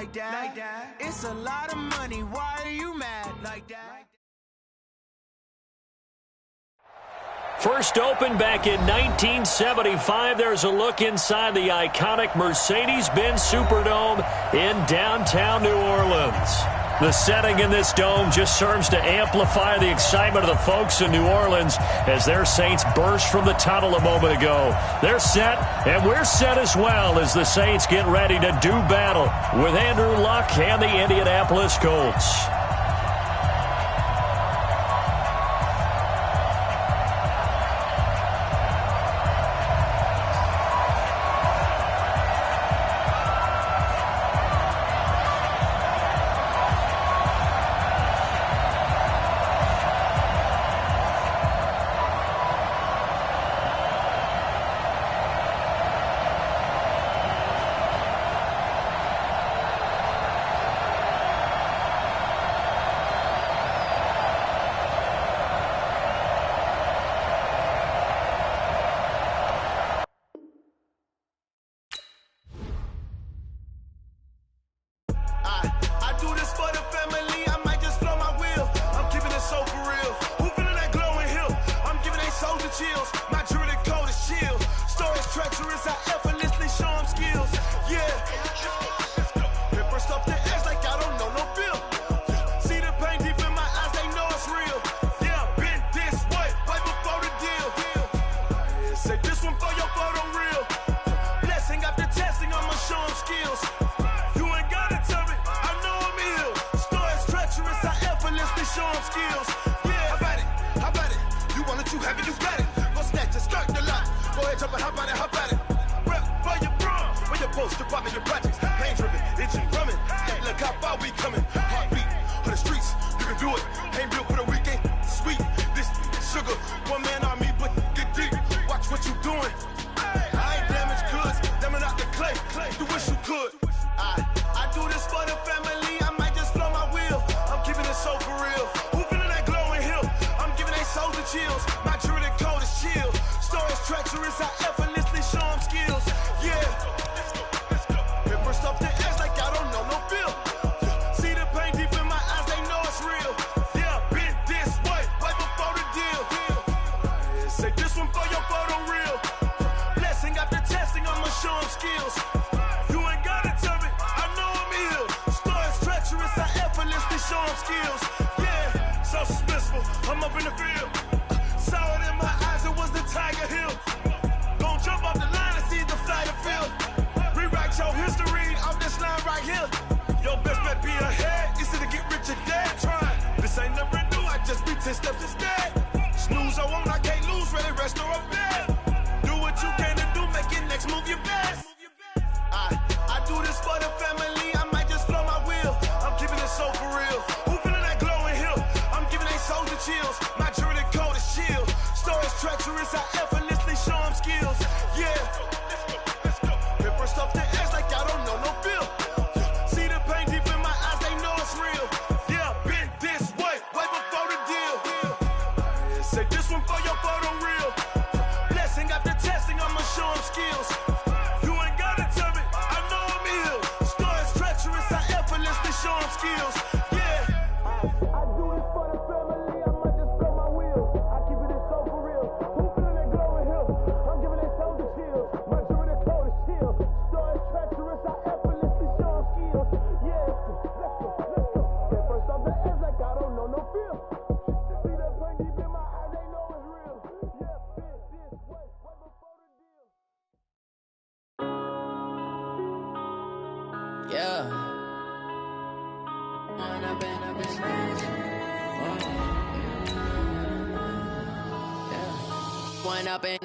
like that? It's a lot of money, why are you mad like that? First opened back in 1975, there's a look inside the iconic Mercedes-Benz Superdome in downtown New Orleans. The setting in this dome just serves to amplify the excitement of the folks in New Orleans as their Saints burst from the tunnel a moment ago. They're set, and we're set as well as the Saints get ready to do battle with Andrew Luck and the Indianapolis Colts.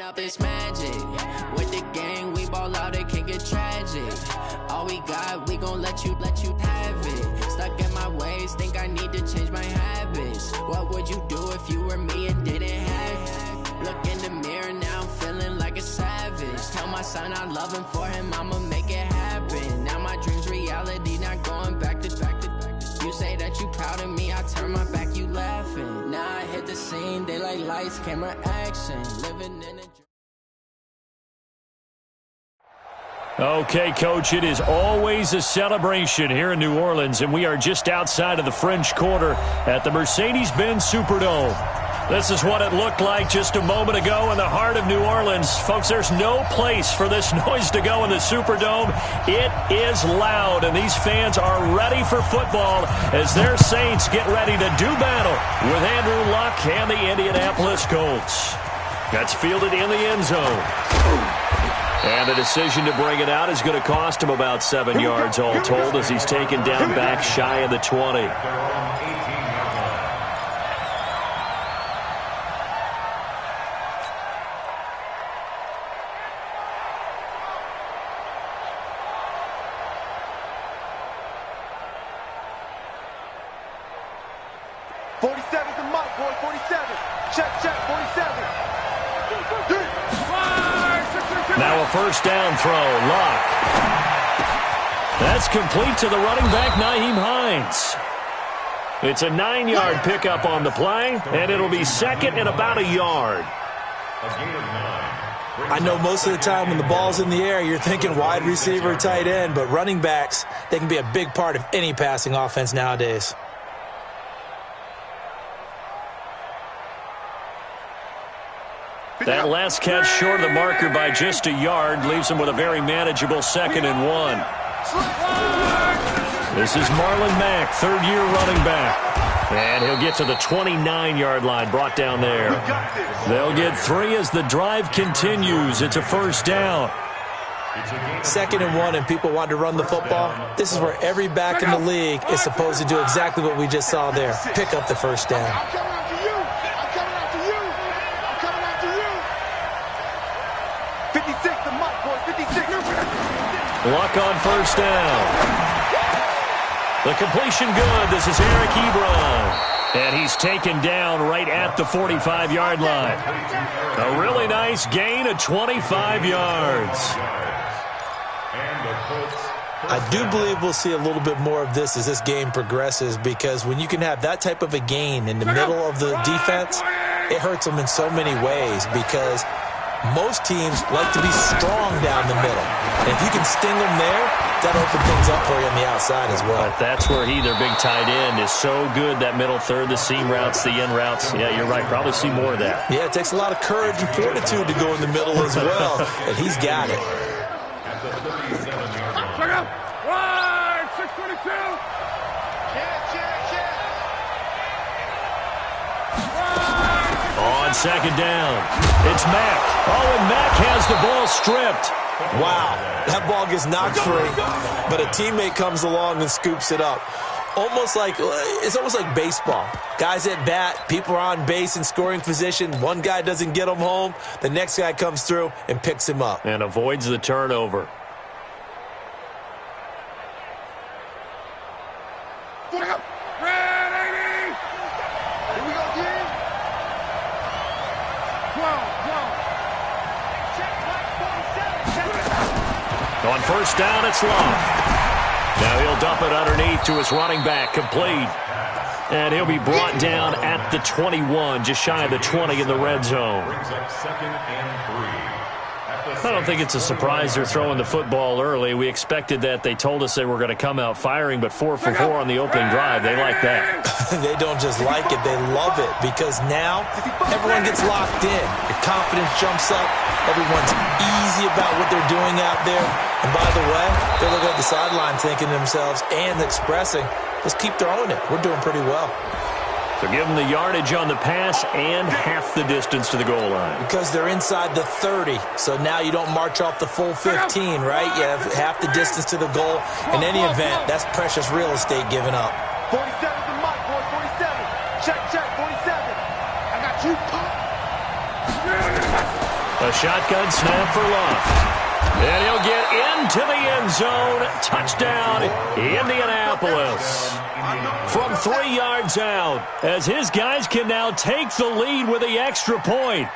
Up this magic with the gang, we ball out, it can get tragic. All we got, we gon' let you have it. Stuck in my ways, think I need to change my habits. What would you do if you were me and didn't have it? Look in the mirror now, I'm feeling like a savage. Tell my son I love him, for him I'ma make it happen. Now my dreams reality, not going back to. You say that you proud of me, I turn my back, you laughing. Now I hit the scene, daylight lights, camera action, living in a Okay, Coach, it is always a celebration here in New Orleans, and we are just outside of the French Quarter at the Mercedes-Benz Superdome. This is what it looked like just a moment ago in the heart of New Orleans. Folks, there's no place for this noise to go in the Superdome. It is loud, and these fans are ready for football as their Saints get ready to do battle with Andrew Luck and the Indianapolis Colts. That's fielded in the end zone. And the decision to bring it out is going to cost him about 7 yards all told as he's taken down back shy of the 20. Now a first down throw. Luck. That's complete to the running back, Nyheim Hines. It's a 9-yard pickup on the play, and it'll be second and about a yard. I know most of the time when the ball's in the air, you're thinking wide receiver, tight end, but running backs, they can be a big part of any passing offense nowadays. That last catch short of the marker by just a yard leaves him with a very manageable 2nd and 1. This is Marlon Mack, third-year running back. And he'll get to the 29-yard line, brought down there. They'll get 3 as the drive continues. It's a first down. 2nd and 1, and people want to run the football. This is where every back in the league is supposed to do exactly what we just saw there. Pick up the first down. Luck on first down. The completion good. This is Eric Ebron. And he's taken down right at the 45-yard line. A really nice gain of 25 yards. I do believe we'll see a little bit more of this as this game progresses, because when you can have that type of a gain in the middle of the defense, it hurts them in so many ways, because most teams like to be strong down the middle. And if you can sting them there, that opens things up for you on the outside as well. But that's where their big tight end, is so good, that middle third, the seam routes, the in routes. Yeah, you're right. Probably see more of that. Yeah, it takes a lot of courage and fortitude to go in the middle as well. And he's got it. Check out. Right, 622. On second down, it's Mack. Oh, and Mack has the ball stripped. Wow, that ball gets knocked free, but a teammate comes along and scoops it up. It's almost like baseball. Guys at bat, people are on base in scoring position. One guy doesn't get him home. The next guy comes through and picks him up. And avoids the turnover. On first down, it's Luck. Now he'll dump it underneath to his running back, complete. And he'll be brought down at the 21, just shy of the 20 in the red zone. I don't think it's a surprise they're throwing the football early. We expected that. They told us they were going to come out firing, but 4 for 4 on the opening drive. They like that. They don't just like it, they love it, because now everyone gets locked in. Your confidence jumps up. Everyone's easy about what they're doing out there. And by the way, they look at the sideline thinking to themselves and expressing, let's keep throwing it. We're doing pretty well. So give them the yardage on the pass and half the distance to the goal line. Because they're inside the 30, so now you don't march off the full 15, right? You have half the distance to the goal. In any event, that's precious real estate given up. 47 to Mike, boy, 47. Check, 47. I got you. A shotgun snap for Luck. And he'll get into the end zone. Touchdown, Indianapolis. From 3 yards out, as his guys can now take the lead with the extra point.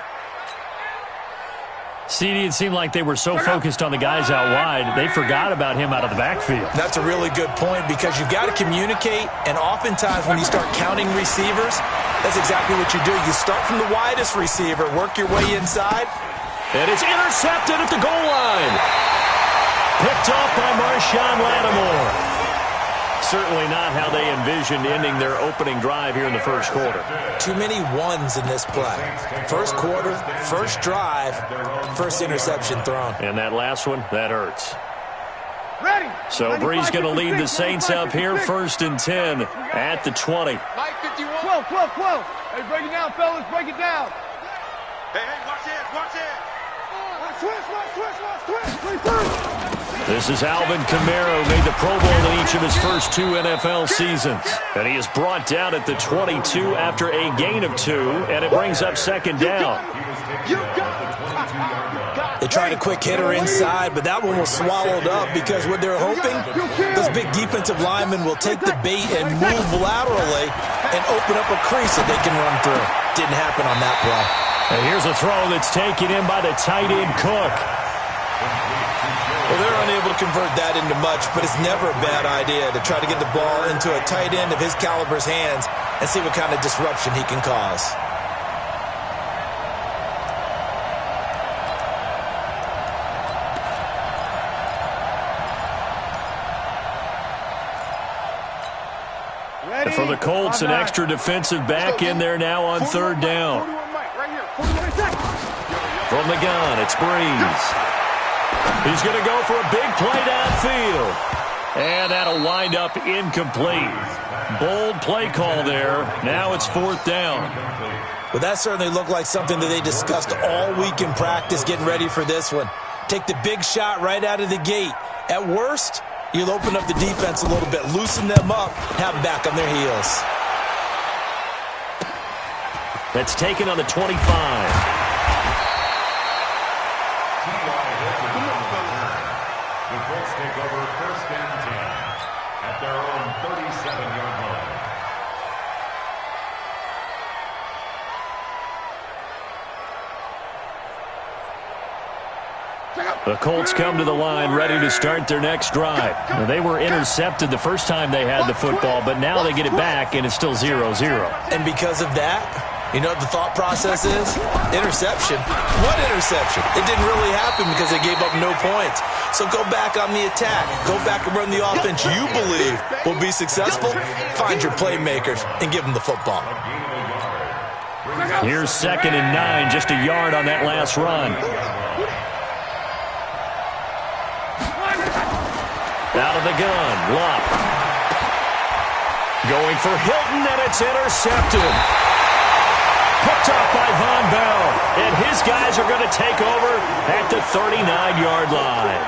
CD, it seemed like they were so focused on the guys out wide, they forgot about him out of the backfield. That's a really good point, because you've got to communicate, and oftentimes when you start counting receivers, that's exactly what you do. You start from the widest receiver, work your way inside. And it's intercepted at the goal line. picked off by Marshawn Lattimore. Certainly not how they envisioned ending their opening drive here in the first quarter. Too many ones in this play. First quarter, first drive, first interception thrown. And that last one, that hurts. Ready. So Bree's going to lead the Saints up here, 1st and 10 at the 20. 12. Hey, break it down, fellas. Break it down. Hey, watch it. Switch. This is Alvin Kamara, who made the Pro Bowl in each of his first 2 NFL seasons. And he is brought down at the 22 after a gain of 2, and it brings up 2nd down. They tried a quick hitter inside, but that one was swallowed up because what they're hoping, those big defensive linemen will take the bait and move laterally and open up a crease that they can run through. Didn't happen on that play. And here's a throw that's taken in by the tight end Cook. Well, they're unable to convert that into much, but it's never a bad idea to try to get the ball into a tight end of his caliber's hands and see what kind of disruption he can cause. And for the Colts, an extra defensive back in there now on 3rd down. From the gun, it's Breeze. He's going to go for a big play downfield. And that'll wind up incomplete. Bold play call there. Now it's 4th down. Well, that certainly looked like something that they discussed all week in practice getting ready for this one. Take the big shot right out of the gate. At worst, you'll open up the defense a little bit, loosen them up, have them back on their heels. That's taken on the 25. The Colts take over 1st and 10 at their own 37-yard line. The Colts come to the line ready to start their next drive. Now, they were intercepted the first time they had the football, but now they get it back, and it's still 0-0. And because of that, you know what the thought process is? Interception. What interception? It didn't really happen because they gave up no points. So go back on the attack. Go back and run the offense you believe will be successful. Find your playmakers and give them the football. Here's 2nd and 9, just a yard on that last run. Out of the gun, Luck. Going for Hilton, and it's intercepted. Picked off by Von Bell, and his guys are going to take over at the 39-yard line.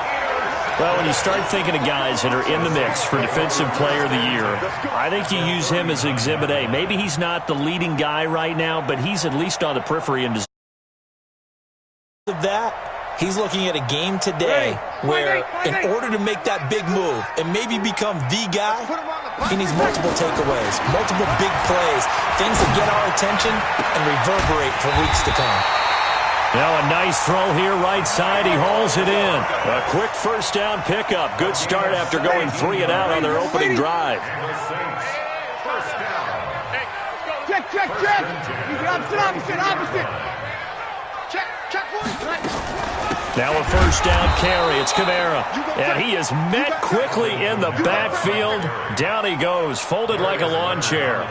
Well, when you start thinking of guys that are in the mix for Defensive Player of the Year, I think you use him as Exhibit A. Maybe he's not the leading guy right now, but he's at least on the periphery. And that, he's looking at a game today where in order to make that big move and maybe become the guy, he needs multiple takeaways, multiple big plays, things that get our attention and reverberate for weeks to come. Now a nice throw here right side. He hauls it in. A quick 1st down pickup. Good start after going 3 and out on their opening drive. Check. Opposite. Check. Now a 1st down carry. It's Kamara. And he is met quickly in the backfield. Down he goes, folded like a lawn chair.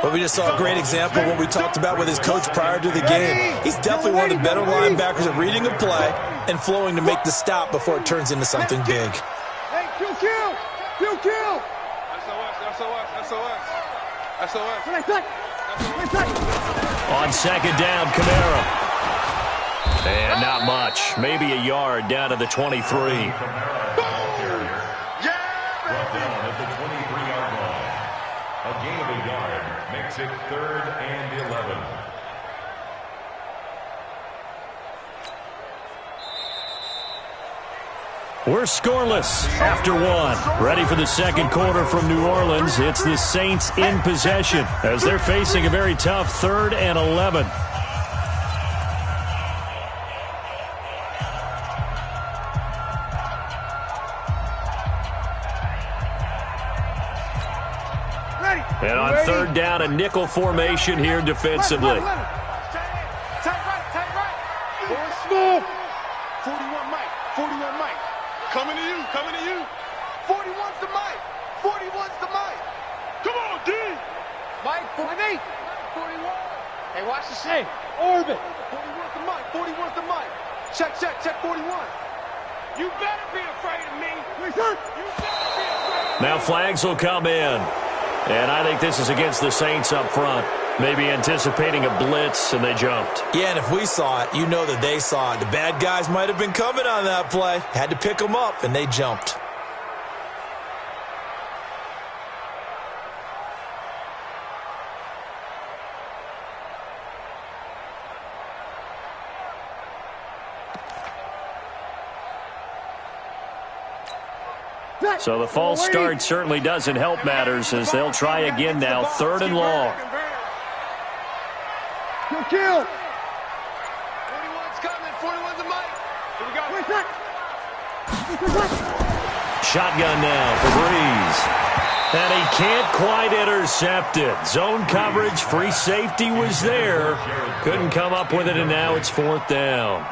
But we just saw a great example of what we talked about with his coach prior to the game. He's definitely one of the better linebackers at reading a play and flowing to make the stop before it turns into something big. Hey, QQ! SOS. On 2nd down, Kamara. And not much. Maybe a yard down to the 23. A gain of a yard makes it 3rd and 11. We're scoreless after 1. Ready for the 2nd quarter from New Orleans. It's the Saints in possession as they're facing a very tough 3rd and 11. And on 3rd down, a nickel formation here defensively. Tight right. 41 Mike. Coming to you, coming to you. 41's the mic. 41's the mic. Come on, D. Mike, 48. 41. Hey, watch the shape. Orbit. 41's the mic. 41's the mic. Check, 41. You better be afraid of me. You better be afraid of me. Now flags will come in. And I think this is against the Saints up front. Maybe anticipating a blitz, and they jumped. Yeah, and if we saw it, you know that they saw it. The bad guys might have been coming on that play. Had to pick them up, and they jumped. So the false start certainly doesn't help matters as they'll try again now, 3rd and long. Kill. 41's coming. 41's the mic. Here we go. Shotgun now for Breeze. And he can't quite intercept it. Zone coverage, free safety was there. Couldn't come up with it, and now it's 4th down.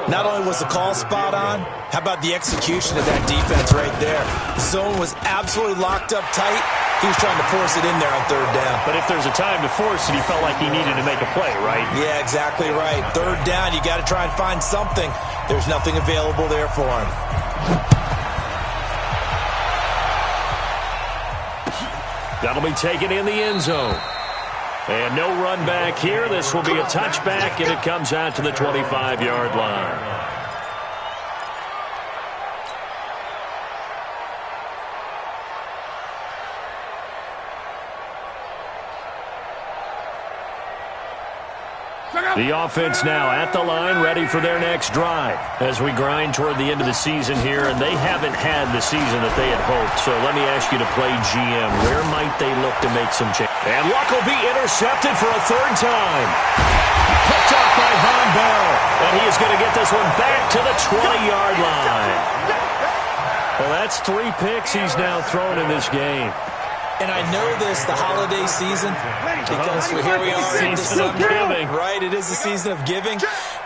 Not only was the call spot on, how about the execution of that defense right there? The zone was absolutely locked up tight. He was trying to force it in there on 3rd down. But if there's a time to force it, he felt like he needed to make a play, right? Yeah, exactly right. 3rd down, you got to try and find something. There's nothing available there for him. That'll be taken in the end zone. And no run back here. This will be a touchback, and it comes out to the 25-yard line. The offense now at the line, ready for their next drive as we grind toward the end of the season here, and they haven't had the season that they had hoped. So let me ask you to play GM. Where might they look to make some change? And Luck will be intercepted for a 3rd time. Picked up by Von Bell, and he is going to get this one back to the 20-yard line. Well, that's 3 picks he's now thrown in this game. And I know this, the holiday season, because here we are in December, right? It is the season of giving.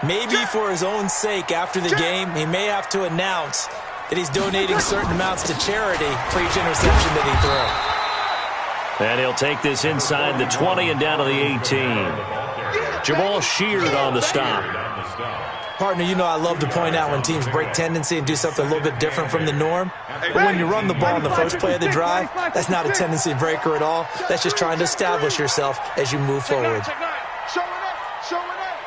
Maybe for his own sake, after the game, he may have to announce that he's donating certain amounts to charity for each interception that he threw. And he'll take this inside the 20 and down to the 18. Jamal Sheard on the stop. Partner, you know I love to point out when teams break tendency and do something a little bit different from the norm. But when you run the ball in the first play of the drive, that's not a tendency breaker at all. That's just trying to establish yourself as you move forward. Show it up. Show it up.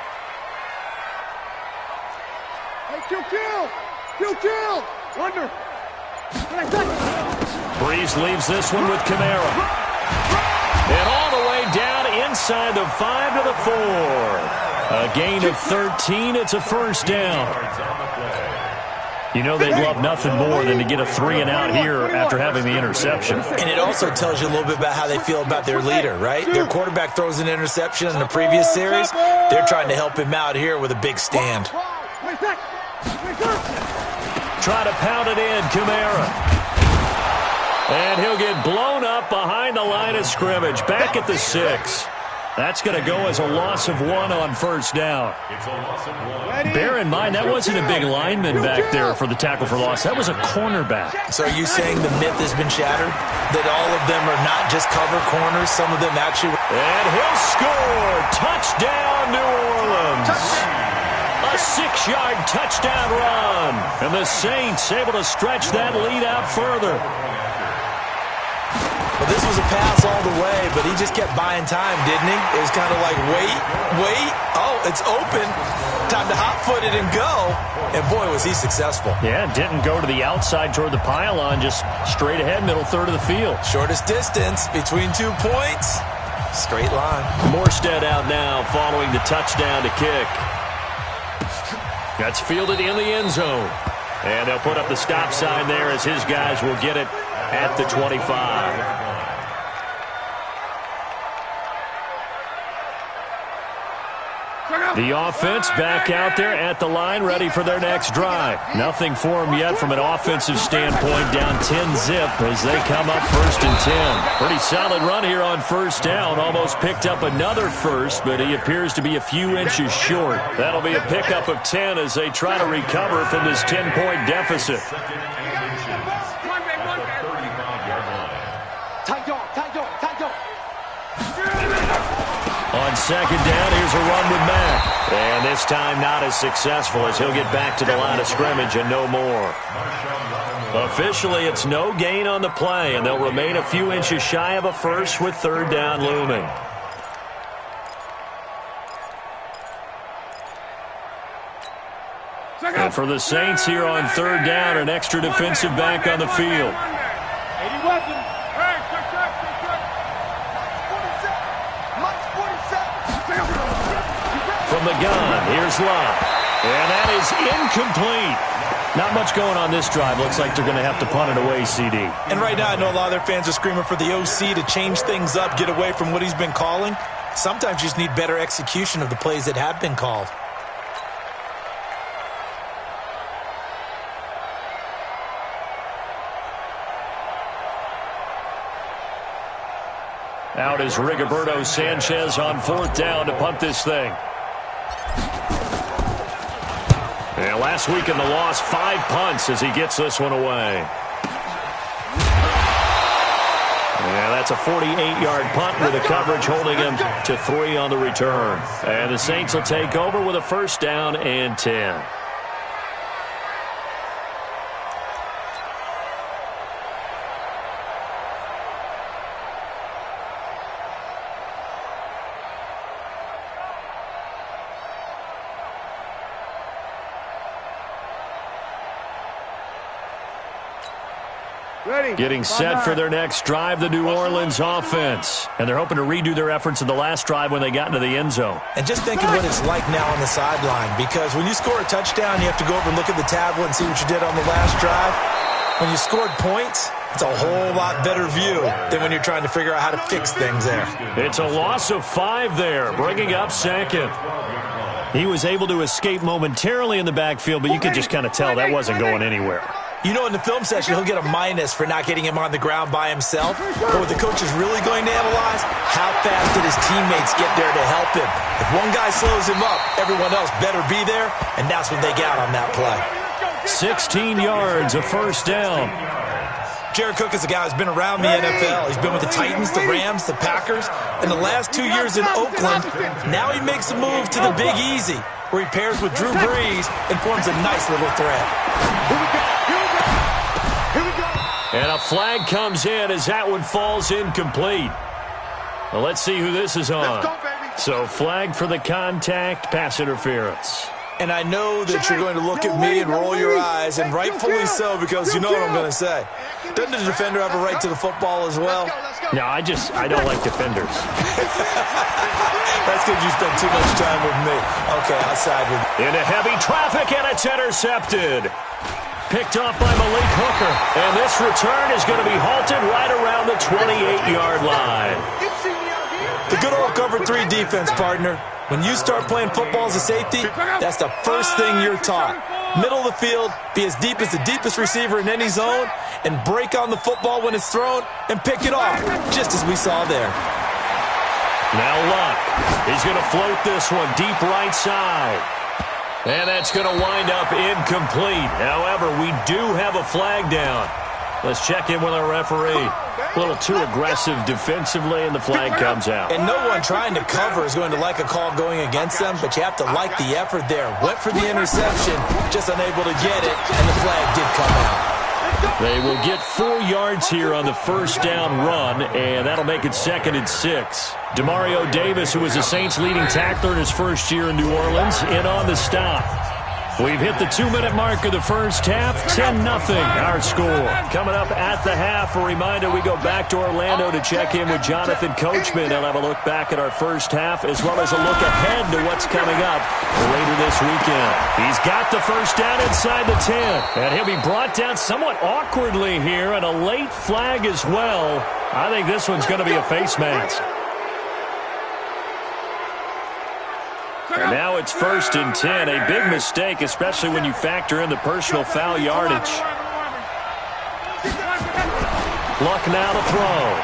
Hey, kill. Wonder. Breeze leaves this one with Kamara. And all the way down inside the 5 to the 4. A gain of 13. It's a 1st down. You know they'd love nothing more than to get a 3-and-out here after having the interception. And it also tells you a little bit about how they feel about their leader, right? Their quarterback throws an interception in the previous series. They're trying to help him out here with a big stand. Try to pound it in, Kamara. And he'll get blown up behind the line of scrimmage. Back at the 6. That's going to go as a loss of 1 on 1st down. Bear in mind, that wasn't a big lineman back there for the tackle for loss. That was a cornerback. So are you saying the myth has been shattered? That all of them are not just cover corners? Some of them actually... And he'll score! Touchdown, New Orleans! A 6-yard touchdown run. And the Saints able to stretch that lead out further. Well, this was a pass all the way, but he just kept buying time, didn't he? It was kind of like, wait. Oh, it's open. Time to hot-foot it and go. And, boy, was he successful. Yeah, didn't go to the outside toward the pylon, just straight ahead, middle third of the field. Shortest distance between 2 points. Straight line. Morstead out now following the touchdown to kick. That's fielded in the end zone. And they'll put up the stop sign there as his guys will get it at the 25. The offense back out there at the line, ready for their next drive. Nothing for them yet from an offensive standpoint, down 10-zip as they come up 1st and 10. Pretty solid run here on 1st down. Almost picked up another first, but he appears to be a few inches short. That'll be a pickup of 10 as they try to recover from this 10-point deficit. On 2nd down, here's a run with Mack. And this time not as successful as he'll get back to the line of scrimmage and no more. Officially, it's no gain on the play, and they'll remain a few inches shy of a first with 3rd down looming. And for the Saints here on 3rd down, an extra defensive back on the field. From the gun, here's Love. And that is incomplete. Not much going on this drive. Looks like they're going to have to punt it away, CD. And right now, I know a lot of their fans are screaming for the OC to change things up, get away from what he's been calling. Sometimes you just need better execution of the plays that have been called. Out is Rigoberto Sanchez on 4th down to punt this thing. And last week in the loss, 5 punts as he gets this one away. Yeah, that's a 48-yard punt with the coverage holding him to 3 on the return. And the Saints will take over with a 1st down and 10. Getting set for their next drive, the New Orleans offense. And they're hoping to redo their efforts in the last drive when they got into the end zone. And just think of what it's like now on the sideline, because when you score a touchdown, you have to go over and look at the tablet and see what you did on the last drive. When you scored points, it's a whole lot better view than when you're trying to figure out how to fix things there. It's a loss of 5 there, bringing up 2nd. He was able to escape momentarily in the backfield, but you could just kind of tell that wasn't going anywhere. You know, in the film session, he'll get a minus for not getting him on the ground by himself. But what the coach is really going to analyze, how fast did his teammates get there to help him? If one guy slows him up, everyone else better be there, and that's what they got on that play. 16 yards, a 1st down. Jared Cook is a guy who's been around the NFL. He's been with the Titans, the Rams, the Packers. In the last 2 years in Oakland, now he makes a move to the Big Easy, where he pairs with Drew Brees and forms a nice little threat. And a flag comes in as that one falls incomplete. Well, let's see who this is on. So flag for the contact, pass interference. And I know that you're going to look at me and roll your eyes, and rightfully so, because you know what I'm going to say. Doesn't the defender have a right to the football as well? No, I don't like defenders. That's because you spend too much time with me. Okay, I'll side with you. Into heavy traffic, and it's intercepted. Picked off by Malik Hooker. And this return is going to be halted right around the 28-yard line. The good old cover 3 defense, partner. When you start playing football as a safety, that's the first thing you're taught. Middle of the field, be as deep as the deepest receiver in any zone, and break on the football when it's thrown and pick it off, just as we saw there. Now Luck. He's going to float this one deep right side. And that's going to wind up incomplete. However, we do have a flag down. Let's check in with our referee. A little too aggressive defensively, and the flag comes out. And no one trying to cover is going to like a call going against them, but you have to like the effort there. Went for the interception, just unable to get it, and the flag did come out. They will get 4 yards here on the 1st down run, and that'll make it 2nd and 6. Demario Davis, who was the Saints' leading tackler in his first year in New Orleans, in on the stop. We've hit the 2-minute mark of the first half, 10-0 our score. Coming up at the half, a reminder we go back to Orlando to check in with Jonathan Coachman. He'll have a look back at our first half as well as a look ahead to what's coming up later this weekend. He's got the 1st down inside the 10, and he'll be brought down somewhat awkwardly here, and a late flag as well. I think this one's going to be a face mask. And now it's 1st and 10. A big mistake, especially when you factor in the personal foul yardage. Luck now to throw.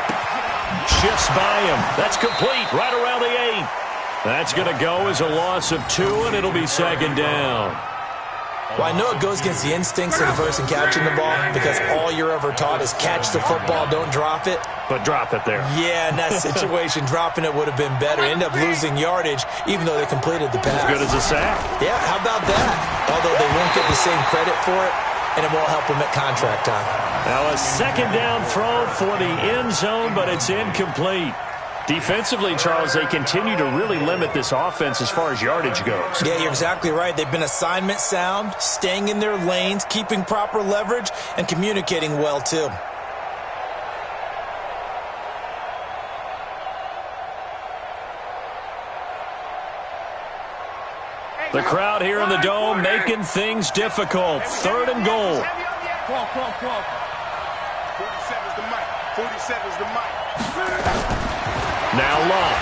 Shifts by him. That's complete right around the 8. That's going to go as a loss of 2, and it'll be 2nd down. Well, I know it goes against the instincts of the person catching the ball because all you're ever taught is catch the football, don't drop it. But drop it there. Yeah, in that situation, dropping it would have been better. End up losing yardage, even though they completed the pass. As good as a sack. Yeah, how about that? Although they won't get the same credit for it, and it won't help them at contract time. Now a 2nd down throw for the end zone, but it's incomplete. Defensively, Charles, they continue to really limit this offense as far as yardage goes. Yeah, you're exactly right. They've been assignment sound, staying in their lanes, keeping proper leverage, and communicating well, too. The crowd here in the Dome making things difficult. 3rd and goal. 47's the mic. 47's the mic. Now Luck.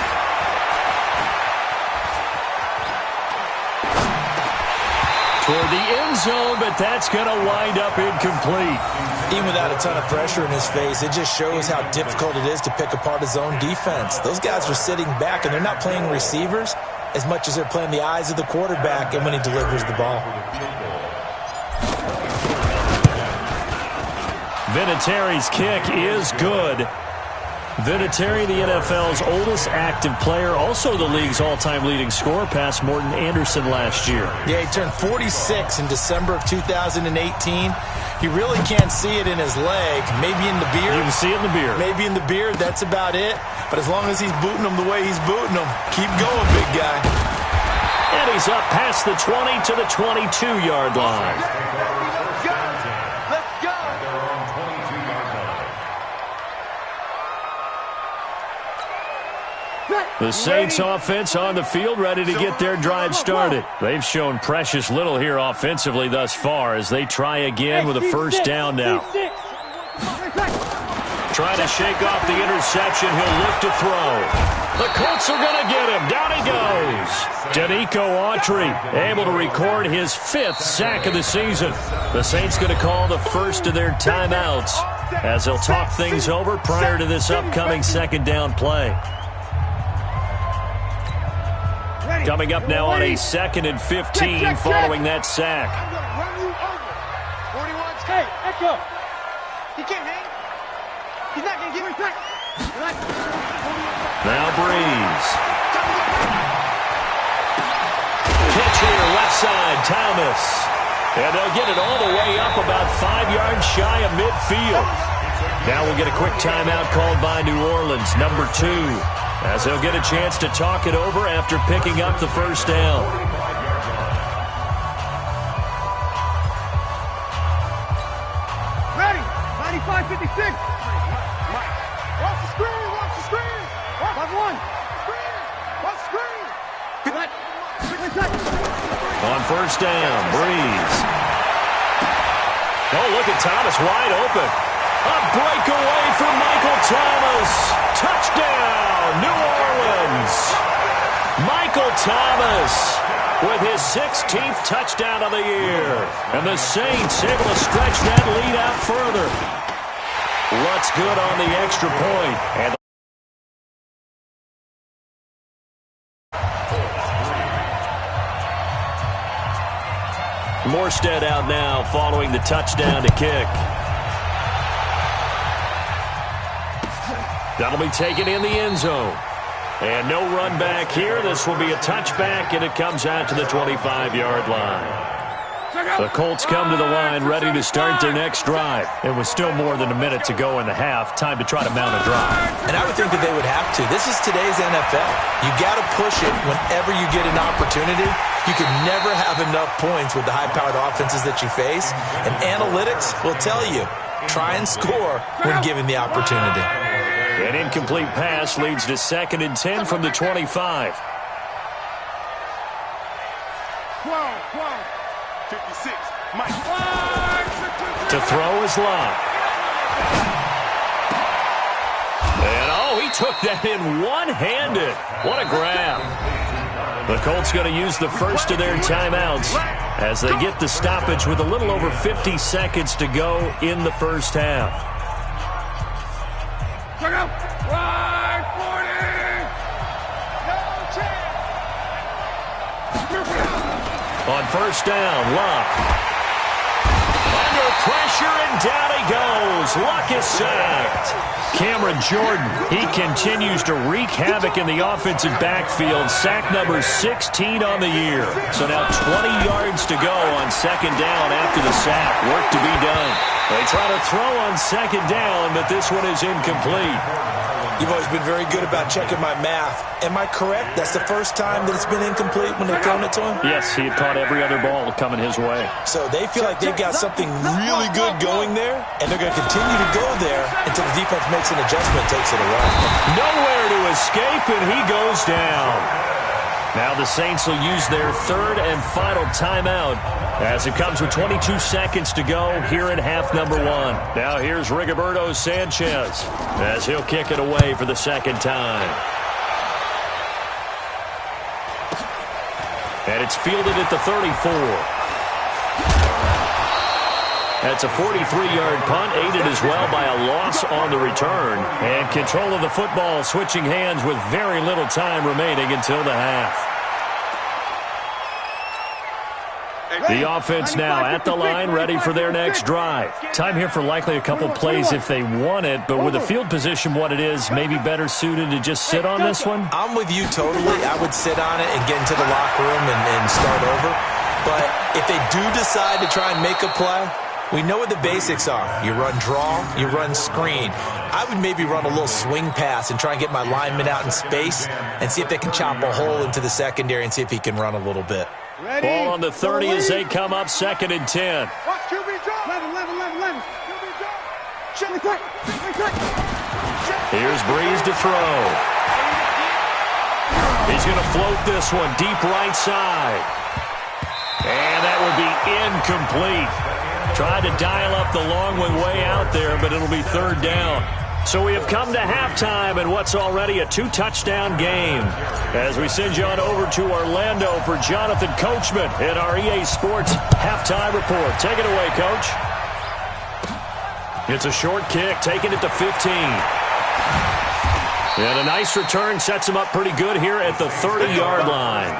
Toward the end zone, but that's going to wind up incomplete. Even without a ton of pressure in his face, it just shows how difficult it is to pick apart his own defense. Those guys are sitting back, and they're not playing receivers as much as they're playing the eyes of the quarterback and when he delivers the ball. Vinatieri's kick is good. Vinatieri, the NFL's oldest active player, also the league's all-time leading scorer, past Morton Anderson last year. Yeah, he turned 46 in December of 2018. He really can't see it in his leg, maybe in the beard. You can see it in the beard. Maybe in the beard, that's about it. But as long as he's booting them the way he's booting them, keep going, big guy. And he's up past the 20 to the 22-yard line. The Saints offense on the field, ready to get their drive started. They've shown precious little here offensively thus far as they try again with a 1st down now. Trying to shake off the interception. He'll look to throw. The Colts are going to get him. Down he goes. Danico Autry able to record his 5th sack of the season. The Saints going to call the first of their timeouts as they'll talk things over prior to this upcoming 2nd down play. Coming up now on a 2nd and 15 following that sack. Hey, Echo. He can't hang. He's not going to give me back. Now Breeze. Catch here, left side, Thomas. And they'll get it all the way up about 5 yards shy of midfield. Now we'll get a quick timeout called by New Orleans, number 2. As they'll get a chance to talk it over after picking up the 1st down. Ready. 95-56. Mike. Watch the screen. Watch the screen. Watch one. Screen. Watch the screen. On 1st down, Breeze. Oh, look at Thomas wide open. A breakaway for Michael Thomas. Touchdown, New Orleans. Michael Thomas with his 16th touchdown of the year. And the Saints able to stretch that lead out further. What's good on the extra point. And Morstead out now following the touchdown to kick. That'll be taken in the end zone. And no run back here. This will be a touchback, and it comes out to the 25-yard line. The Colts come to the line ready to start their next drive. It was still more than a minute to go in the half. Time to try to mount a drive. And I would think that they would have to. This is today's NFL. You got to push it whenever you get an opportunity. You can never have enough points with the high-powered offenses that you face. And analytics will tell you, try and score when given the opportunity. An incomplete pass leads to 2nd and 10 from the 25. 12, 56. Mike. To throw is Locke. And, oh, he took that in one-handed. What a grab. The Colts going to use the first of their timeouts as they get the stoppage with a little over 50 seconds to go in the first half. Check out. Right, 40. On first down, Luck. Under pressure, and down he goes. Luck is sacked. Cameron Jordan, he continues to wreak havoc in the offensive backfield. Sack number 16 on the year. So now 20 yards to go on second down after the sack. Work to be done. They try to throw on second down, but this one is incomplete. You've always been very good about checking my math. Am I correct? That's the first time that it's been incomplete when they've thrown it to him? Yes, he had caught every other ball coming his way. So they feel like they've got something really good going there, and they're going to continue to go there until the defense makes an adjustment and takes it away. Nowhere to escape, and he goes down. Now the Saints will use their third and final timeout as it comes with 22 seconds to go here in half number one. Now here's Rigoberto Sanchez as he'll kick it away for the second time. And it's fielded at the 34. That's a 43-yard punt, aided as well by a loss on the return. And control of the football switching hands with very little time remaining until the half. The offense now at the line, ready for their next drive. Time here for likely a couple plays if they want it, but with the field position what it is, maybe better suited to just sit on this one? I'm with you totally. I would sit on it and get into the locker room and start over. But if they do decide to try and make a play, we know what the basics are. You run draw, you run screen. I would maybe run a little swing pass and try and get my lineman out in space and see if they can chop a hole into the secondary and see if he can run a little bit. Ready. Ball on the 30 as they come up second and 10. Watch QB drop. 11. QB drop. Check the quick. Here's Breeze to throw. He's going to float this one deep right side. And that would be incomplete. Tried to dial up the long one way out there, but it'll be third down. So we have come to halftime in what's already a two-touchdown game. As we send you on over to Orlando for Jonathan Coachman in our EA Sports Halftime Report. Take it away, Coach. It's a short kick, taking it to 15. And a nice return sets him up pretty good here at the 30-yard line.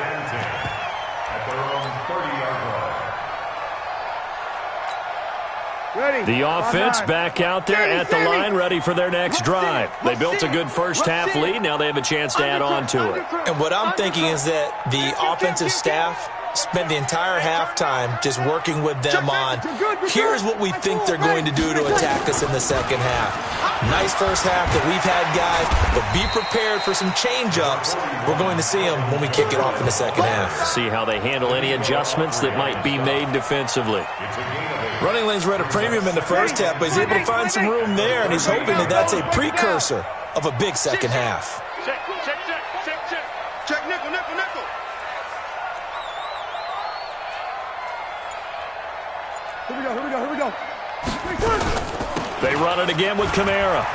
The offense back out there at the line, ready for their next drive. They built a good first half lead. Now they have a chance to add on to it. And what I'm thinking is that the offensive staff spent the entire halftime just working with them on, here's what we think they're going to do to attack us in the second half. Nice first half that we've had, guys, but be prepared for some change-ups. We're going to see them when we kick it off in the second half. See how they handle any adjustments that might be made defensively. Running lanes were at a premium in the first half, but he's able to find some room there, and he's hoping that that's a precursor of a big second half. Check, nickel. Here we go. They run it again with Kamara.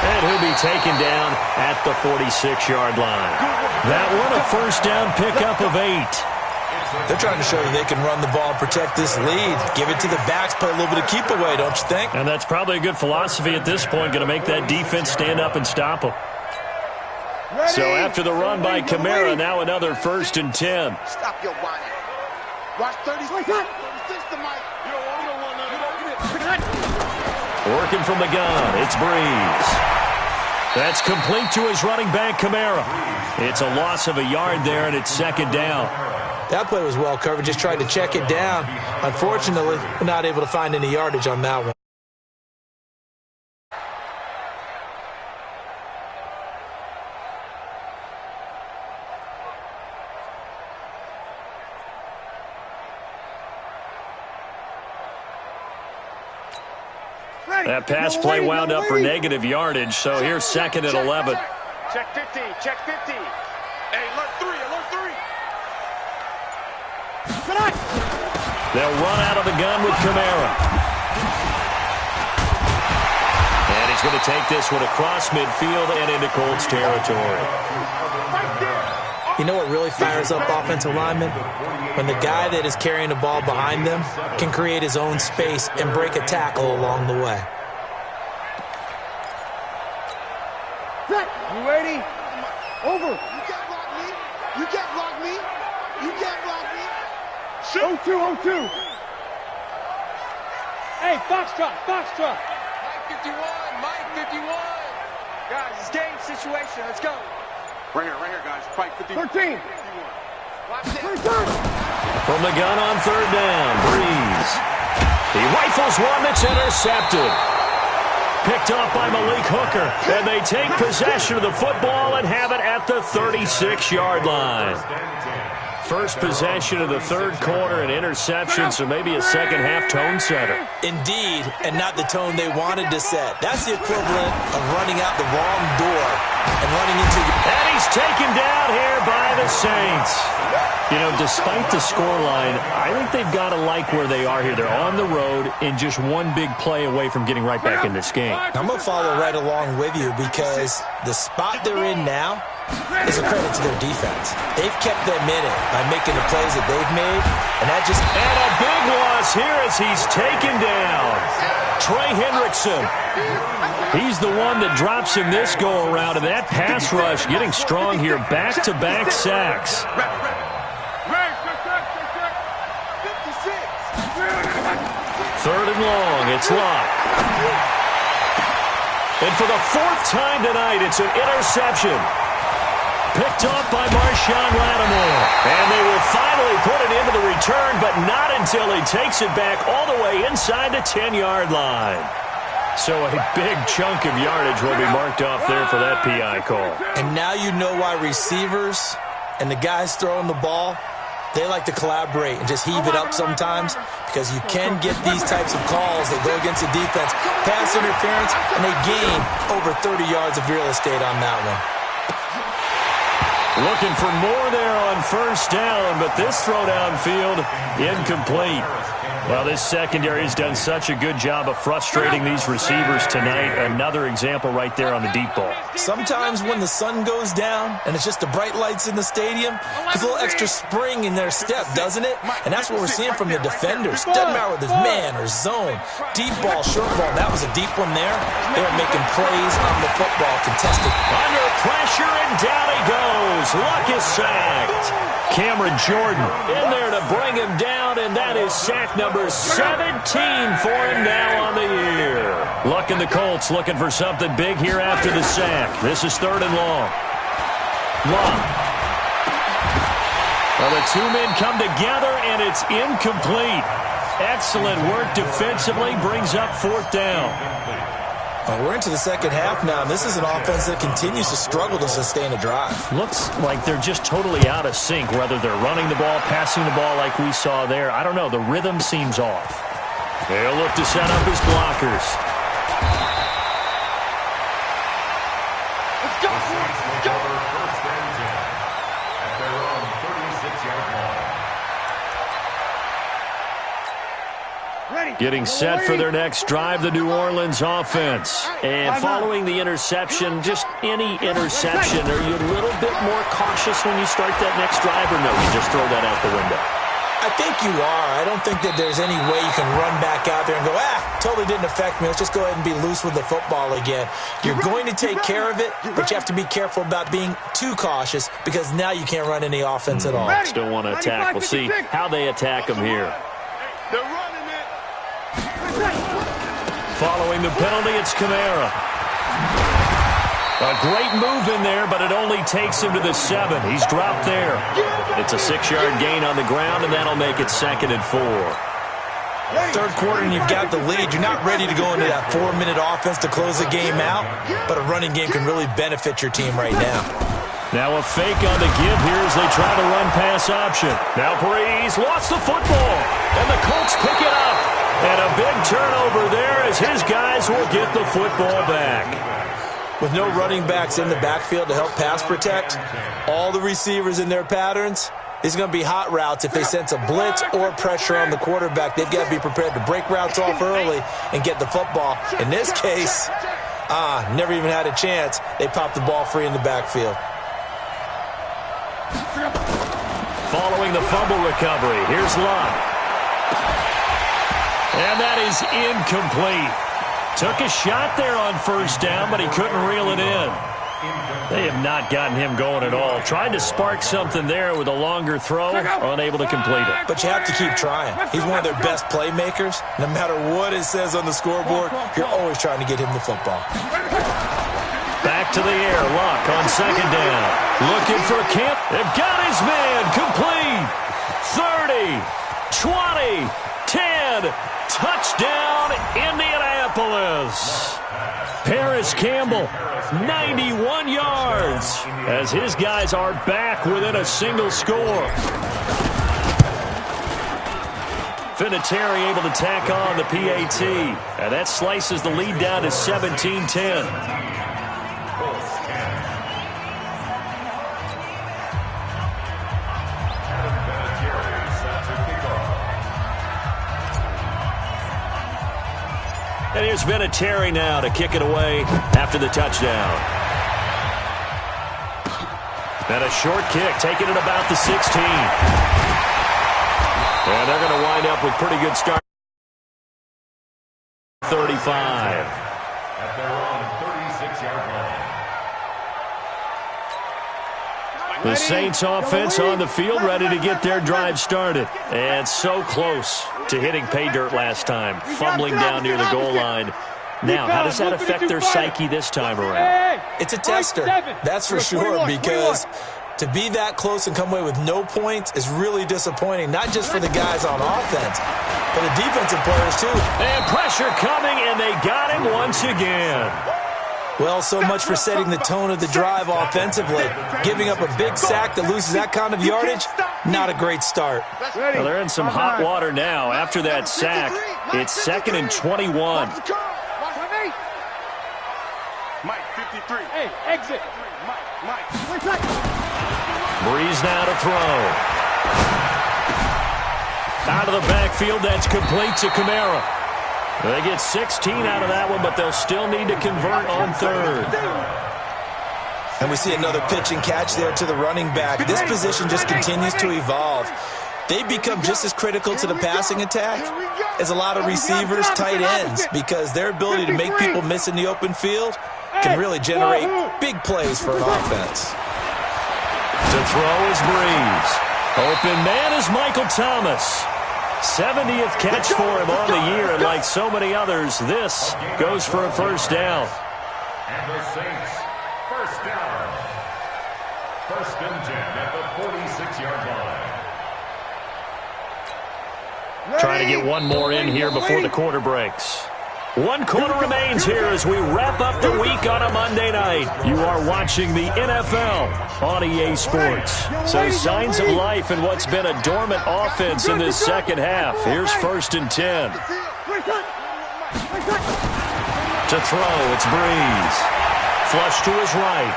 And he'll be taken down at the 46-yard line. That one a first down pickup of 8. They're trying to show you they can run the ball and protect this lead. Give it to the backs, play a little bit of keep away, don't you think? And that's probably a good philosophy at this point, going to make that defense stand up and stop them. So after the run by Kamara, now another first and 10. Stop your whining. Watch 36 to Mike. You don't want none. Working from the gun, it's Breeze. That's complete to his running back, Kamara. It's a loss of a yard there, and it's second down. That play was well covered, just tried to check it down. Unfortunately, we're not able to find any yardage on that one. That pass play wound up for negative yardage, so here's second and 11. Check 50. Hey, alert 3. They'll run out of the gun with Kamara. And he's He's going to take this one across midfield and into Colts territory. You know what really fires up offensive linemen? When the guy that is carrying the ball behind them can create his own space and break a tackle along the way. You ready? Over. You can't block me. You can't block me. You can't block me. 0-2. Hey, Foxtrot. Mike 51. Guys, it's game situation. Let's go. Right here, guys. Fight 51. 13. Watch this. From the gun on third down, Breeze. He rifles one that's intercepted. Picked off by Malik Hooker, and they take possession of the football and have it at the 36-yard line. First possession of the third quarter, an interception, so maybe a second-half tone setter. Indeed, and not the tone they wanted to set. That's the equivalent of running out the wrong door and running into the... And he's taken down here by the Saints. You know, despite the scoreline, I think they've got to like where they are here. They're on the road and just one big play away from getting right back in this game. I'm going to follow right along with you because the spot they're in now is a credit to their defense. They've kept them in it by making the plays that they've made, and that just... And a big loss here as he's taken down. Trey Hendrickson. He's the one that drops him this go-around, and that pass rush getting strong here. Back-to-back sacks. Third and long, it's Locke. And for the fourth time tonight, it's an interception. Picked off by Marshawn Lattimore. And they will finally put it into the return, but not until he takes it back all the way inside the 10-yard line. So a big chunk of yardage will be marked off there for that PI call. And now you know why receivers and the guys throwing the ball, they like to collaborate and just heave it up sometimes because you can get these types of calls that go against the defense, pass interference, and they gain over 30 yards of real estate on that one. Looking for more there on first down, but this throw downfield incomplete. Well, this secondary has done such a good job of frustrating these receivers tonight. Another example right there on the deep ball. Sometimes when the sun goes down and it's just the bright lights in the stadium, there's a little extra spring in their step, doesn't it? And that's what we're seeing from the defenders. Doesn't matter whether it's man or zone. Deep ball, short ball. That was a deep one there. They're making plays on the football, contested. Under pressure, and down he goes. Luck is sacked. Cameron Jordan in there to bring him down, and that is sack number 17 for him now on the year. Luck and the Colts looking for something big here after the sack. This is third and long. Luck. Well, the two men come together, and it's incomplete. Excellent work defensively, brings up fourth down. We're into the second half now, and this is an offense that continues to struggle to sustain a drive. Looks like they're just totally out of sync, whether they're running the ball, passing the ball like we saw there. I don't know. The rhythm seems off. They'll look to set up his blockers. Let's go! Let's go! First and 10 at their own 36-yard line. Getting set for their next drive, the New Orleans offense. And following the interception, just any interception, are you a little bit more cautious when you start that next drive, or no, you just throw that out the window? I think you are. I don't think that there's any way you can run back out there and go, totally didn't affect me. Let's just go ahead and be loose with the football again. You're going to take care of it, but you have to be careful about being too cautious because now you can't run any offense at all. Still want to attack. We'll see how they attack him here. They're running it. Following the penalty, it's Kamara. A great move in there, but it only takes him to the 7. He's dropped there. It's a 6-yard gain on the ground, and that'll make it 2nd and 4. Third quarter, and you've got the lead. You're not ready to go into that 4-minute offense to close the game out, but a running game can really benefit your team right now. Now a fake on the give here as they try to run pass option. Now Breeze lost the football, and the Colts pick it up. And a big turnover there as his guys will get the football back. With no running backs in the backfield to help pass protect, all the receivers in their patterns, these are going to be hot routes if they sense a blitz or pressure on the quarterback. They've got to be prepared to break routes off early and get the football. In this case, Never even had a chance. They popped the ball free in the backfield. Following the fumble recovery, here's Luck. And that is incomplete. Took a shot there on first down, but he couldn't reel it in. They have not gotten him going at all. Tried to spark something there with a longer throw, unable to complete it. But you have to keep trying. He's one of their best playmakers. No matter what it says on the scoreboard, you're always trying to get him the football. Back to the air, Luck on second down. Looking for Camp. They've got his man, complete. 30, 20, 10, touchdown, Indianapolis. Paris Campbell, 91 yards, as his guys are back within a single score. Vinatieri able to tack on the PAT, and that slices the lead down to 17-10. And here's Vinatieri now to kick it away after the touchdown. And a short kick, taking it about the 16. And they're going to wind up with pretty good start. 35. At their own 36-yard line. The Saints offense on the field, ready to get their drive started. And so close to hitting pay dirt last time, fumbling down near the goal line. Now, how does that affect their psyche this time around? It's a tester, that's for sure, because to be that close and come away with no points is really disappointing, not just for the guys on offense, but the defensive players too. And pressure coming, and they got him once again. Well, so much for setting the tone of the drive offensively. Giving up a big sack that loses that kind of yardage, not a great start. Well, they're in some hot water now. After that sack, it's 2nd and 21. Mike, 53. Hey, exit. Mike. Breeze now to throw. Out of the backfield, that's complete to Kamara. They get 16 out of that one, but they'll still need to convert on third. And we see another pitch and catch there to the running back. This position just continues to evolve. They become just as critical to the passing attack as a lot of receivers, tight ends, because their ability to make people miss in the open field can really generate big plays for an offense. To throw is Breeze. Open man is Michael Thomas. 70th catch for him on the year, and like so many others, this goes for a first down. And the Saints, first down. 1st and 10 at the 46-yard line. Trying to get one more in here before the quarter breaks. 1 quarter remains here as we wrap up the week on a Monday night. You are watching the NFL on EA Sports. So signs of life in what's been a dormant offense in this second half. Here's 1st and 10. To throw, it's Breeze. Flush to his right.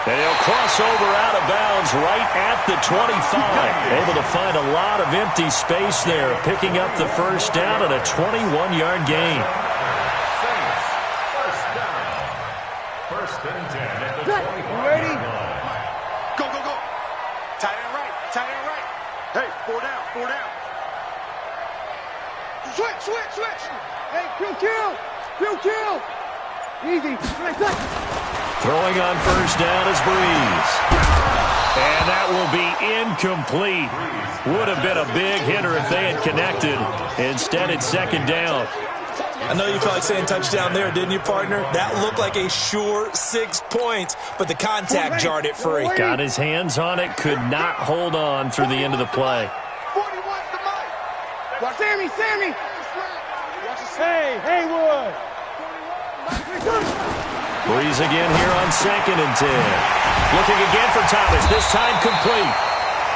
And he'll cross over out of bounds right at the 25. Able to find a lot of empty space there, picking up the first down and a 21-yard gain. Saints, First down. 1st and 10 at the 25-yard line. Go. Tight end right. Hey, 4 down. Switch. Hey, kill. Easy. Throwing on first down is Breeze. And that will be incomplete. Would have been a big hitter if they had connected. Instead, it's 2nd down. I know you felt like saying touchdown there, didn't you, partner? That looked like a sure 6 points, but the contact jarred it free. Got his hands on it, could not hold on through the end of the play. 41's the mic. Watch Sammy. Hey, Haywood. Breeze again here on 2nd and 10. Looking again for Thomas, this time complete.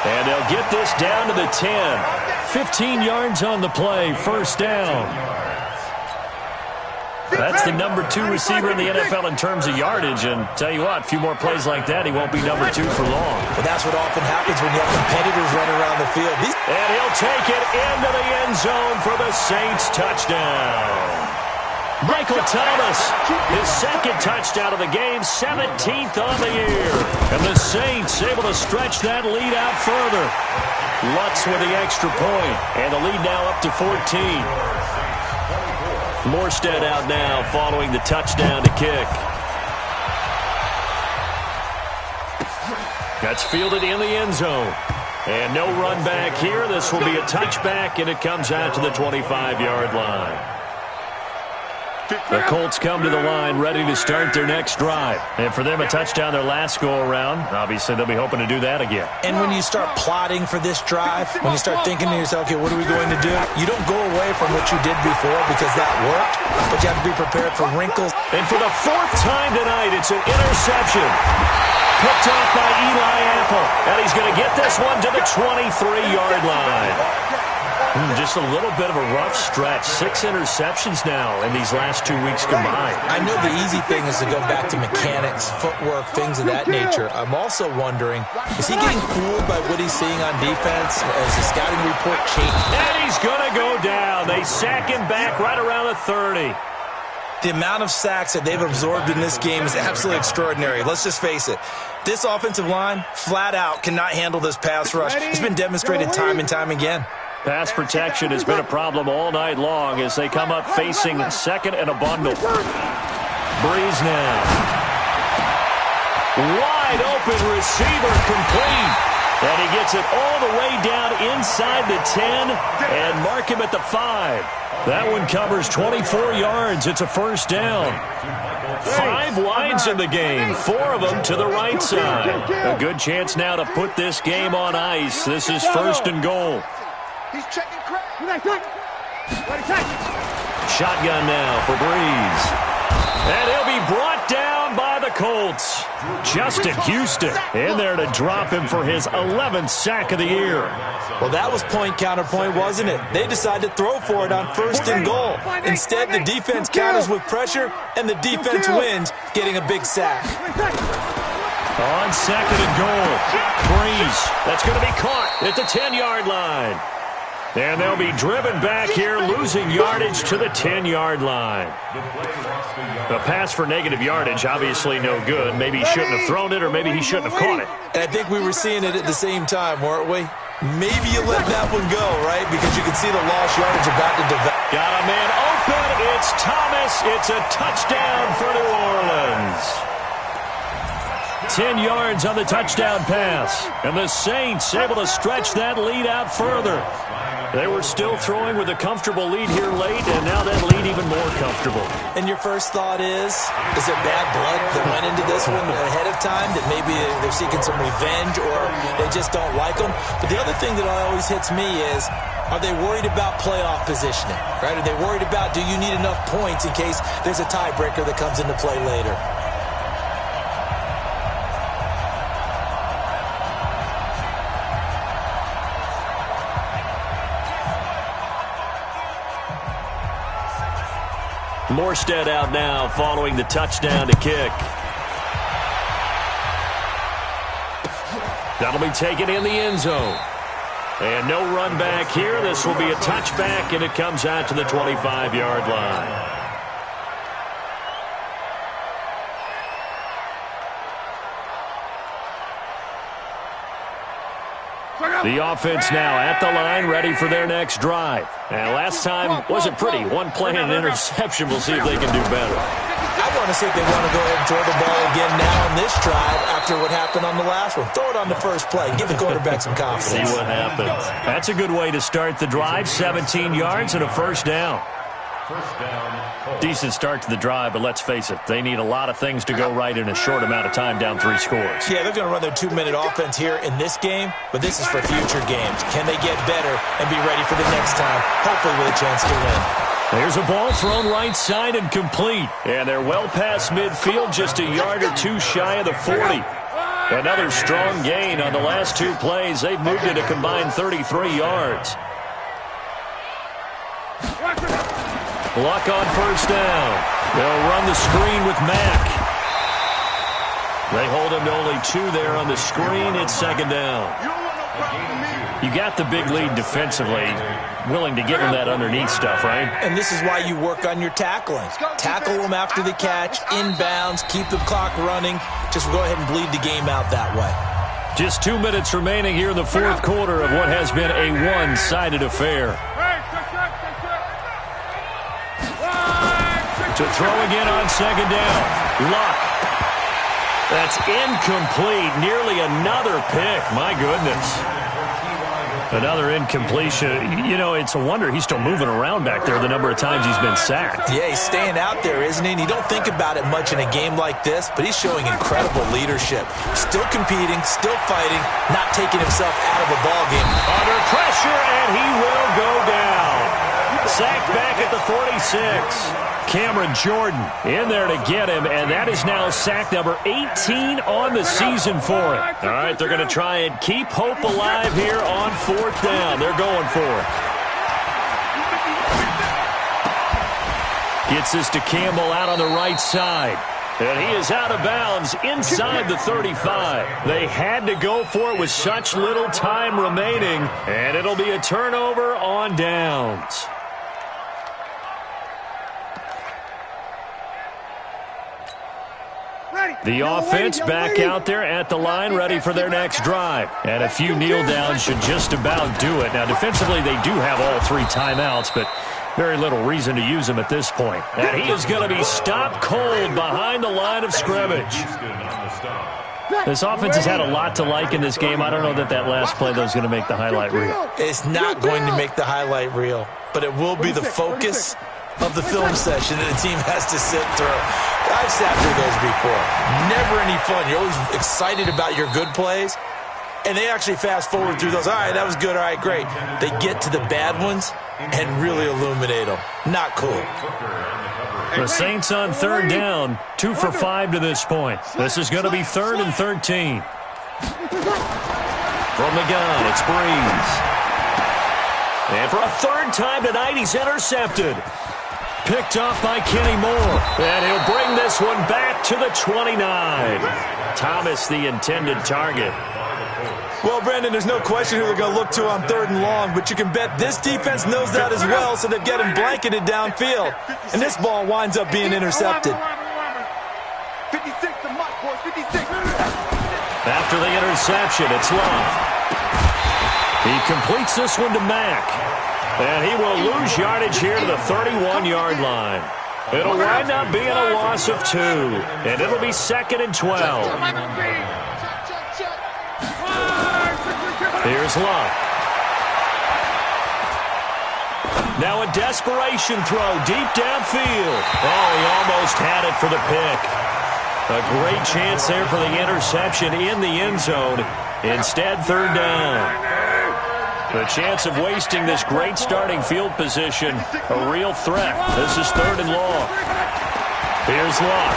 And they'll get this down to the 10. 15 yards on the play, first down. That's the number 2 receiver in the NFL in terms of yardage, and tell you what, a few more plays like that, he won't be number 2 for long. Well, that's what often happens when you have competitors running around the field. And he'll take it into the end zone for the Saints touchdown. Michael Thomas, his second touchdown of the game, 17th on the year. And the Saints able to stretch that lead out further. Lutz with the extra point, and the lead now up to 14. Morstead out now following the touchdown to kick. That's fielded in the end zone. And no run back here. This will be a touchback, and it comes out to the 25-yard line. The Colts come to the line ready to start their next drive. And for them, a touchdown their last go-around. Obviously, they'll be hoping to do that again. And when you start plotting for this drive, when you start thinking to yourself, okay, what are we going to do? You don't go away from what you did before because that worked, but you have to be prepared for wrinkles. And for the 4th time tonight, it's an interception. Picked off by Eli Apple. And he's going to get this one to the 23-yard line. Just a little bit of a rough stretch. 6 interceptions now in these last 2 weeks combined. I know the easy thing is to go back to mechanics, footwork, things of that nature. I'm also wondering, is he getting fooled by what he's seeing on defense? Has the scouting report changed? And he's going to go down. They sack him back right around the 30. The amount of sacks that they've absorbed in this game is absolutely extraordinary. Let's just face it. This offensive line, flat out, cannot handle this pass rush. It's been demonstrated time and time again. Pass protection has been a problem all night long as they come up facing second and a bundle. Breeze now. Wide open receiver complete. And he gets it all the way down inside the 10 and mark him at the 5. That one covers 24 yards. It's a first down. 5 wides in the game, 4 of them to the right side. A good chance now to put this game on ice. This is first and goal. He's checking crack. Shotgun now for Breeze. And he'll be brought down by the Colts. Justin Houston in there to drop him for his 11th sack of the year. Well, that was point counterpoint, wasn't it? They decided to throw for it on first and goal. Instead, the defense counters with pressure, and the defense wins, getting a big sack. On second and goal, Breeze. That's going to be caught at the 10-yard line. And they'll be driven back here, losing yardage to the 10-yard line. The pass for negative yardage, obviously no good. Maybe he shouldn't have thrown it, or maybe he shouldn't have caught it. And I think we were seeing it at the same time, weren't we? Maybe you let that one go, right? Because you can see the lost yardage about to develop. Got a man open. It's Thomas. It's a touchdown for New Orleans. 10 yards on the touchdown pass. And the Saints able to stretch that lead out further. They were still throwing with a comfortable lead here late, and now that lead even more comfortable. And your first thought is it bad blood that went into this one ahead of time, that maybe they're seeking some revenge or they just don't like them? But the other thing that always hits me is, are they worried about playoff positioning, right? Are they worried about, do you need enough points in case there's a tiebreaker that comes into play later? Morstead out now following the touchdown to kick. That'll be taken in the end zone. And no run back here. This will be a touchback, and it comes out to the 25-yard line. The offense now at the line, ready for their next drive. And last time wasn't pretty. One play and an interception. We'll see if they can do better. I want to see if they want to go ahead and throw the ball again now on this drive after what happened on the last one. Throw it on the first play. Give the quarterback some confidence. See what happens. That's a good way to start the drive. 17 yards and a first down. Decent start to the drive, but let's face it, they need a lot of things to go right in a short amount of time, down 3 scores. Yeah, they're going to run their 2-minute offense here in this game, but this is for future games. Can they get better and be ready for the next time, hopefully with a chance to win? There's a ball thrown right side and complete. And they're well past midfield, just a yard or 2 shy of the 40. Another strong gain on the last 2 plays. They've moved it a combined 33 yards. Luck on first down. They'll run the screen with Mack. They hold him to only 2 there on the screen. It's second down. You got the big lead defensively. Willing to give him that underneath stuff, right? And this is why you work on your tackling. Tackle them after the catch, inbounds, keep the clock running. Just go ahead and bleed the game out that way. Just 2 minutes remaining here in the fourth quarter of what has been a one-sided affair. To throw again on second down. Luck. That's incomplete. Nearly another pick. My goodness. Another incompletion. You know, it's a wonder he's still moving around back there the number of times he's been sacked. Yeah, he's staying out there, isn't he? And you don't think about it much in a game like this, but he's showing incredible leadership. Still competing, still fighting, not taking himself out of a ball game. Under pressure, and he will go down. Sacked back at the 46. Cameron Jordan in there to get him, and that is now sack number 18 on the season for him. All right, they're going to try and keep hope alive here on fourth down. They're going for it. Gets this to Campbell out on the right side. And he is out of bounds inside the 35. They had to go for it with such little time remaining, and it'll be a turnover on downs. The offense back out there at the line, ready for their next drive. And a few kneel downs should just about do it. Now, defensively, they do have all 3 timeouts, but very little reason to use them at this point. And he is going to be stopped cold behind the line of scrimmage. This offense has had a lot to like in this game. I don't know that last play, though, is going to make the highlight reel. It's not going to make the highlight reel, but it will be the focus of the film session that the team has to sit through. I've sat through those before. Never any fun. You're always excited about your good plays, and they actually fast forward through those. All right, that was good. All right, great. They get to the bad ones and really illuminate them. Not cool. The Saints on third down, 2 for 5 to this point. This is going to be 3rd and 13. From the gun, it's Breeze. And for a 3rd time tonight, he's intercepted. Picked off by Kenny Moore. And he'll bring this one back to the 29. Thomas, the intended target. Well, Brandon, there's no question who they're going to look to on 3rd and long, but you can bet this defense knows that as well, so they've got him blanketed downfield. And this ball winds up being intercepted. 56 to Mike, boys, 56. After the interception, it's Love. He completes this one to Mack. And he will lose yardage here to the 31-yard line. It'll wind up being a loss of 2. And it'll be 2nd and 12. Here's Love. Now a desperation throw deep downfield. Oh, he almost had it for the pick. A great chance there for the interception in the end zone. Instead, 3rd down. The chance of wasting this great starting field position, a real threat. This is 3rd and long. Here's Luck.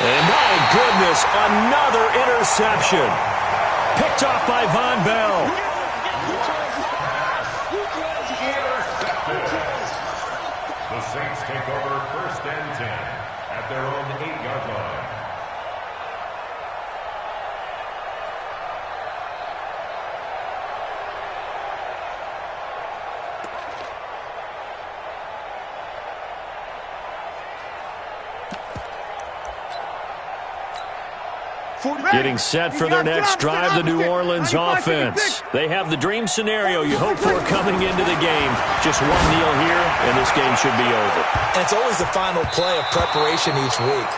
And my goodness, another interception. Picked off by Von Bell. The Saints take over 1st and 10 at their own 8-yard line. Getting set for their next drive, the New Orleans offense. They have the dream scenario you hope for coming into the game. Just one kneel here, and this game should be over. And it's always the final play of preparation each week.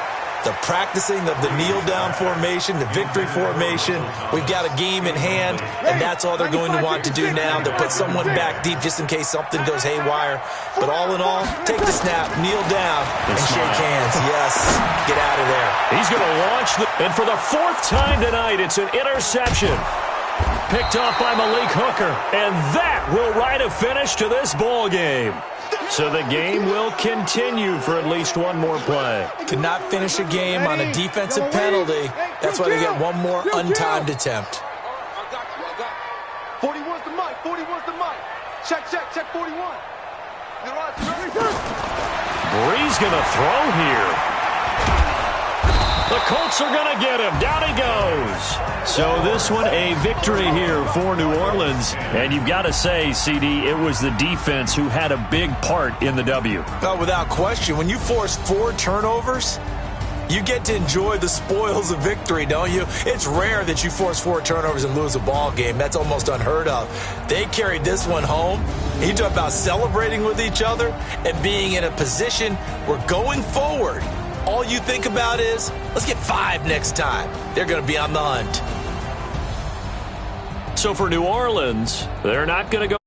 The practicing of the kneel-down formation, the victory formation. We've got a game in hand, and that's all they're going to want to do now. They'll put someone back deep just in case something goes haywire. But all in all, take the snap, kneel down, and shake hands. Yes, get out of there. He's going to launch, and for the 4th time tonight, it's an interception. Picked off by Malik Hooker, and that will write a finish to this ball game. So the game will continue for at least one more play. Cannot finish a game on a defensive penalty. That's why they get one more untimed attempt. 41's the mic, 41's the mic. Check, 41. Brees going to throw here. The Colts are going to get him. Down he goes. So this one, a victory here for New Orleans. And you've got to say, CD, it was the defense who had a big part in the W. No, without question. When you force 4 turnovers, you get to enjoy the spoils of victory, don't you? It's rare that you force 4 turnovers and lose a ball game. That's almost unheard of. They carried this one home. You talk about celebrating with each other and being in a position where going forward, all you think about is, let's get 5 next time. They're going to be on the hunt. So for New Orleans, they're not going to go.